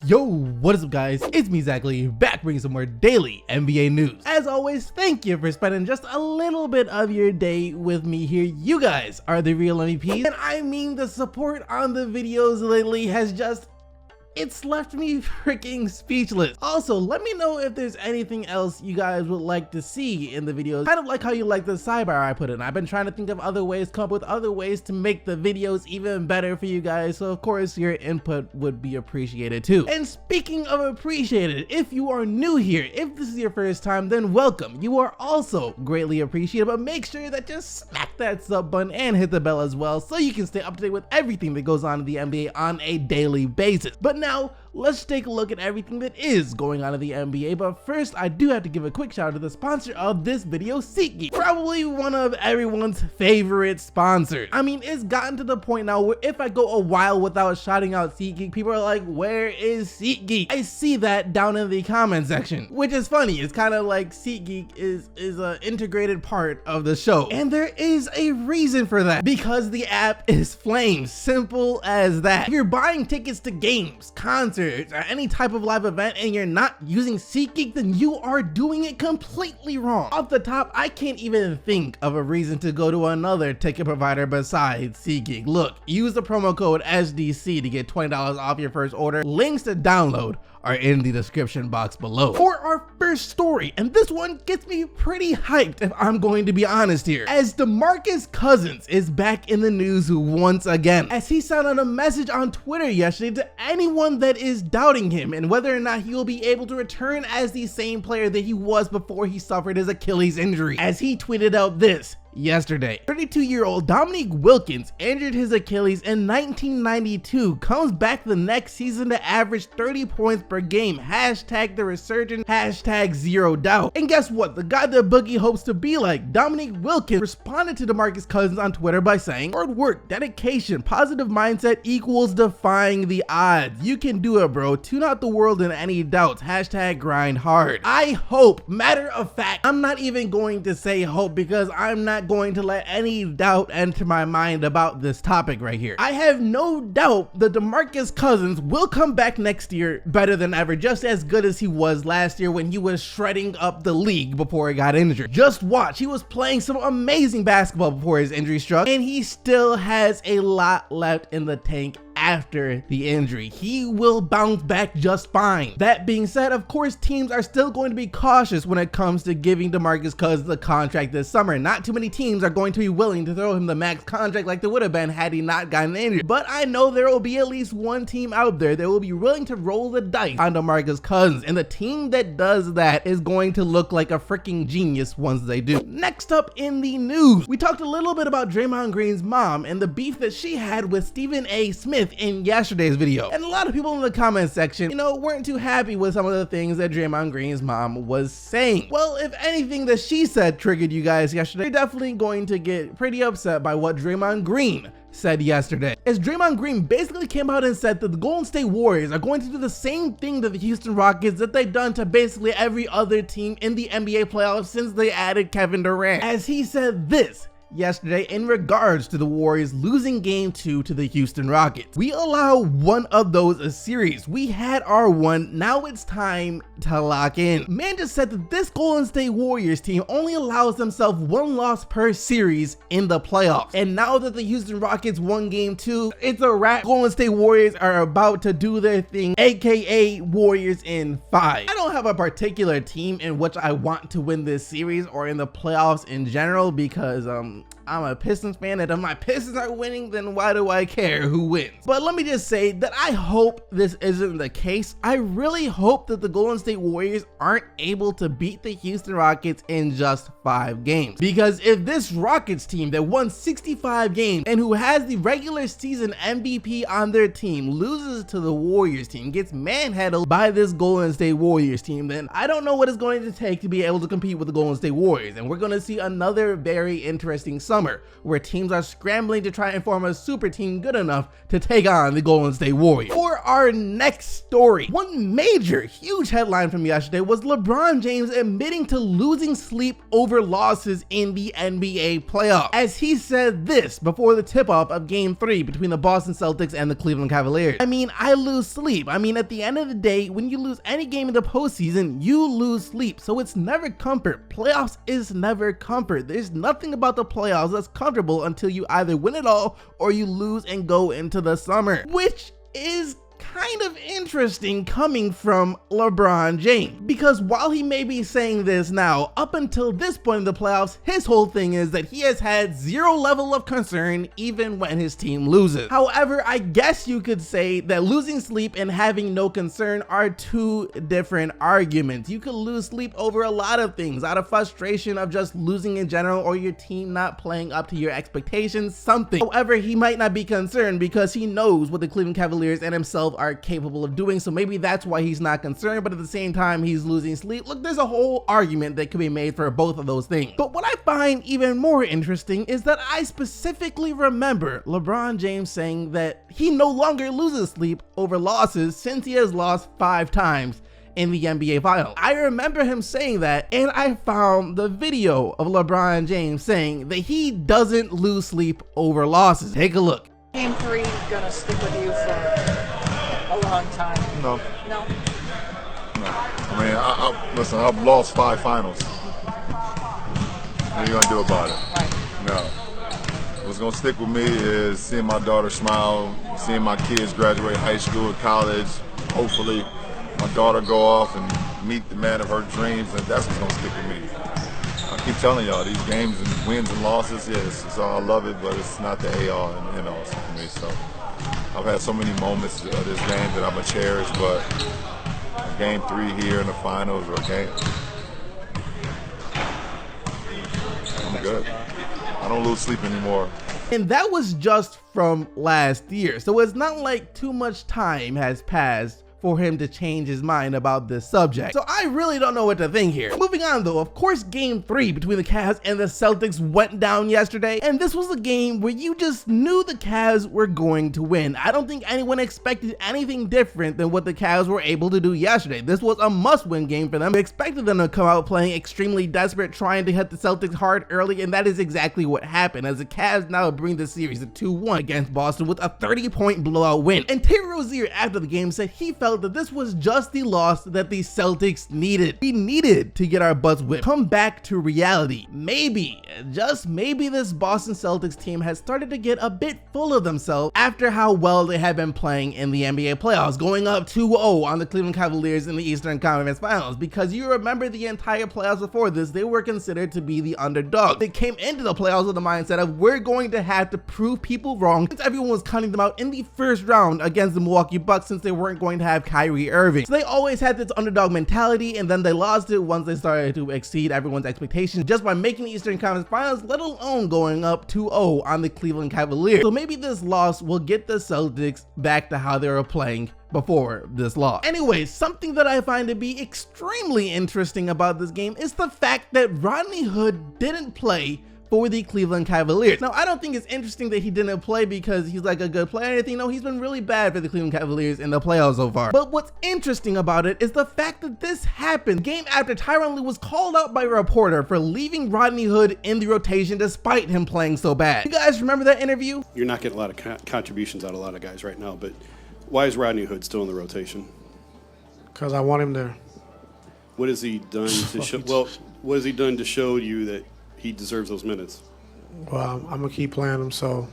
Yo, what is up guys? It's me, Zachary, back bringing some more daily NBA news. As always, thank you for spending just a little bit of your day with me here. You guys are the real MVPs, and I mean the support on the videos lately has just... it's left me freaking speechless. Also, let me know if there's anything else you guys would like to see in the videos. Kind of like how you like the sidebar I put in. I've been trying to think of other ways, come up with other ways to make the videos even better for you guys. So of course your input would be appreciated too. And speaking of appreciated, if you are new here, if this is your first time, then welcome. You are also greatly appreciated, but make sure that you smack that sub button and hit the bell as well so you can stay up to date with everything that goes on in the NBA on a daily basis. But now, let's take a look at everything that is going on in the NBA, but first I do have to give a quick shout out to the sponsor of this video, SeatGeek. Probably one of everyone's favorite sponsors. I mean, it's gotten to the point now where if I go a while without shouting out SeatGeek, people are like, where is SeatGeek? I see that down in the comment section, which is funny. It's kind of like SeatGeek is an integrated part of the show, and there is a reason for that, because the app is flames. Simple as that. If you're buying tickets to games, concerts, or any type of live event and you're not using SeatGeek, then you are doing it completely wrong. Off the top, I can't even think of a reason to go to another ticket provider besides SeatGeek. Look, use the promo code SDC to get $20 off your first order. Links to download are in the description box below. For our first story, and this one gets me pretty hyped if I'm going to be honest here, as DeMarcus Cousins is back in the news once again, as he sent out a message on Twitter yesterday to anyone that is doubting him and whether or not he will be able to return as the same player that he was before he suffered his Achilles injury, as he tweeted out this yesterday. 32-year-old Dominique Wilkins injured his Achilles in 1992, comes back the next season to average 30 points per game. Hashtag the resurgence, hashtag zero doubt. And guess what? The guy that Boogie hopes to be like, Dominique Wilkins, responded to DeMarcus Cousins on Twitter by saying, hard work, dedication, positive mindset equals defying the odds. You can do it, bro. Tune out the world in any doubts. Hashtag grind hard. I hope, matter of fact, I'm not even going to say hope because I'm not going to let any doubt enter my mind about this topic right here. I have no doubt that DeMarcus Cousins will come back next year better than ever, just as good as he was last year when he was shredding up the league before he got injured. Just watch, he was playing some amazing basketball before his injury struck, and he still has a lot left in the tank after the injury. He will bounce back just fine. That being said, of course, teams are still going to be cautious when it comes to giving DeMarcus Cousins a contract this summer. Not too many teams are going to be willing to throw him the max contract like they would have been had he not gotten injured. But I know there will be at least one team out there that will be willing to roll the dice on DeMarcus Cousins, and the team that does that is going to look like a freaking genius once they do. Next up in the news, we talked a little bit about Draymond Green's mom and the beef that she had with Stephen A. Smith in yesterday's video, and a lot of people in the comment section, weren't too happy with some of the things that Draymond Green's mom was saying. Well, if anything that she said triggered you guys yesterday, you're definitely going to get pretty upset by what Draymond Green said yesterday, as Draymond Green basically came out and said that the Golden State Warriors are going to do the same thing to the Houston Rockets that they've done to basically every other team in the NBA playoffs since they added Kevin Durant, as he said this yesterday in regards to the Warriors losing game 2 to the Houston Rockets. We allow one of those a series. We had our one, now it's time to lock in. Man just said that this Golden State Warriors team only allows themselves one loss per series in the playoffs, and now that the Houston Rockets won game 2, it's a wrap. Golden State Warriors are about to do their thing, aka Warriors in 5. I don't have a particular team in which I want to win this series or in the playoffs in general, because I'm a Pistons fan, and if my Pistons are winning, then why do I care who wins? But let me just say that I hope this isn't the case. I really hope that the Golden State Warriors aren't able to beat the Houston Rockets in just 5 games. Because if this Rockets team that won 65 games and who has the regular season MVP on their team loses to the Warriors team, gets manhandled by this Golden State Warriors team, then I don't know what it's going to take to be able to compete with the Golden State Warriors. And we're going to see another very interesting summer summer, where teams are scrambling to try and form a super team good enough to take on the Golden State Warriors. For our next story, one major, huge headline from yesterday was LeBron James admitting to losing sleep over losses in the NBA playoffs, as he said this before the tip-off of Game 3 between the Boston Celtics and the Cleveland Cavaliers. I mean, I lose sleep. I mean, at the end of the day, when you lose any game in the postseason, you lose sleep. So it's never comfort. Playoffs is never comfort. There's nothing about the playoffs that's comfortable until you either win it all or you lose and go into the summer, which is kind of interesting coming from LeBron James, because while he may be saying this now, up until this point in the playoffs, his whole thing is that he has had zero level of concern even when his team loses. However, I guess you could say that losing sleep and having no concern are two different arguments. You could lose sleep over a lot of things, out of frustration of just losing in general, or your team not playing up to your expectations, something. However, he might not be concerned because he knows what the Cleveland Cavaliers and himself are capable of doing, so maybe that's why he's not concerned, but at the same time he's losing sleep. Look, there's a whole argument that could be made for both of those things. But what I find even more interesting is that I specifically remember LeBron James saying that he no longer loses sleep over losses since he has lost 5 times in the NBA Finals. I remember him saying that, and I found the video of LeBron James saying that he doesn't lose sleep over losses. Take a look. Game 3 gonna stick with you for a long time? No. No? No. I mean, listen, I've lost 5 finals. What are you going to do about it? Right. No. What's going to stick with me is seeing my daughter smile, seeing my kids graduate high school, college, hopefully my daughter go off and meet the man of her dreams, and that's what's going to stick with me. I keep telling y'all, these games and wins and losses, yes, it's all, I love it, but it's not the A-all and N-all for me. So I've had so many moments of this game that I'm going to cherish, but Game 3 here in the finals or game, I'm good. I don't lose sleep anymore. And that was just from last year, so it's not like too much time has passed for him to change his mind about this subject. So I really don't know what to think here. Moving on though, of course Game 3 between the Cavs and the Celtics went down yesterday, and this was a game where you just knew the Cavs were going to win. I don't think anyone expected anything different than what the Cavs were able to do yesterday. This was a must-win game for them. We expected them to come out playing extremely desperate, trying to hit the Celtics hard early, and that is exactly what happened, as the Cavs now bring the series to 2-1 against Boston with a 30-point blowout win. And Terry Rozier after the game said he felt that this was just the loss that the Celtics needed. We needed to get our butts whipped, come back to reality. Maybe, just maybe, this Boston Celtics team has started to get a bit full of themselves after how well they have been playing in the NBA playoffs, going up 2-0 on the Cleveland Cavaliers in the Eastern Conference Finals, because you remember the entire playoffs before this, they were considered to be the underdog. They came into the playoffs with the mindset of, we're going to have to prove people wrong, since everyone was counting them out in the first round against the Milwaukee Bucks, since they weren't going to have Kyrie Irving. So they always had this underdog mentality, and then they lost it once they started to exceed everyone's expectations just by making the Eastern Conference Finals, let alone going up 2-0 on the Cleveland Cavaliers. So maybe this loss will get the Celtics back to how they were playing before this loss. Anyway, something that I find to be extremely interesting about this game is the fact that Rodney Hood didn't play for the Cleveland Cavaliers. Now, I don't think it's interesting that he didn't play because he's like a good player or anything. No, he's been really bad for the Cleveland Cavaliers in the playoffs so far. But what's interesting about it is the fact that this happened game after Tyronn Lue was called out by a reporter for leaving Rodney Hood in the rotation despite him playing so bad. You guys remember that interview? You're not getting a lot of contributions out of a lot of guys right now, but why is Rodney Hood still in the rotation? Because I want him there. What has he done to show? Well, what has he done to show you that he deserves those minutes? Well, I'm going to keep playing him, so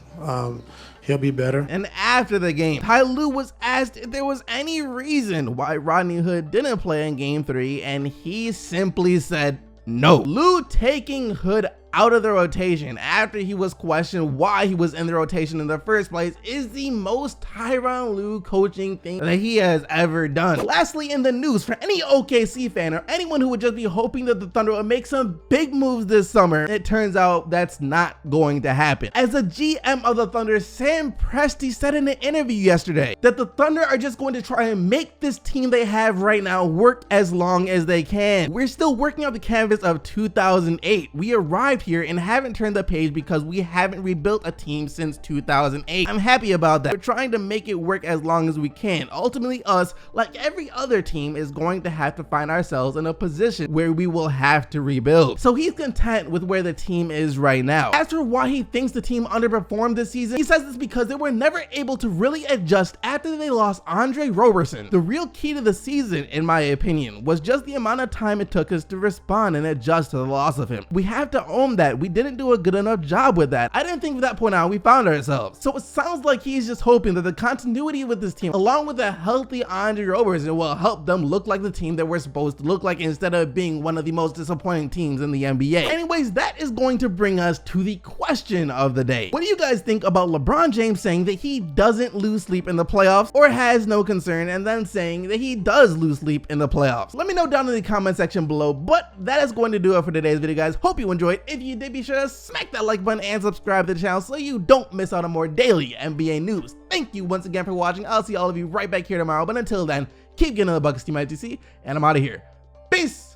he'll be better. And after the game, Ty Lue was asked if there was any reason why Rodney Hood didn't play in Game 3, and he simply said no. Lue taking Hood out of the rotation after he was questioned why he was in the rotation in the first place is the most Tyronn Lue coaching thing that he has ever done. Lastly, in the news, for any OKC fan or anyone who would just be hoping that the Thunder would make some big moves this summer, it turns out that's not going to happen. As the GM of the Thunder, Sam Presti, said in an interview yesterday that the Thunder are just going to try and make this team they have right now work as long as they can. We're still working on the canvas of 2008. We arrived here and haven't turned the page because we haven't rebuilt a team since 2008. I'm happy about that. We're trying to make it work as long as we can. Ultimately, us, like every other team, is going to have to find ourselves in a position where we will have to rebuild. So he's content with where the team is right now. As for why he thinks the team underperformed this season, he says it's because they were never able to really adjust after they lost Andre Roberson. The real key to the season, in my opinion, was just the amount of time it took us to respond and adjust to the loss of him. We have to own that. We didn't do a good enough job with that. I didn't think from that point on we found ourselves. So it sounds like he's just hoping that the continuity with this team, along with a healthy Andre Roberson, will help them look like the team that we're supposed to look like instead of being one of the most disappointing teams in the NBA. Anyways, that is going to bring us to the question of the day. What do you guys think about LeBron James saying that he doesn't lose sleep in the playoffs or has no concern, and then saying that he does lose sleep in the playoffs? Let me know down in the comment section below, but that is going to do it for today's video, guys. Hope you enjoyed. If you did, be sure to smack that like button and subscribe to the channel so you don't miss out on more daily NBA news. Thank you once again for watching. I'll see all of you right back here tomorrow, but until then, keep getting the buckets, Team ITC, and I'm out of here. Peace!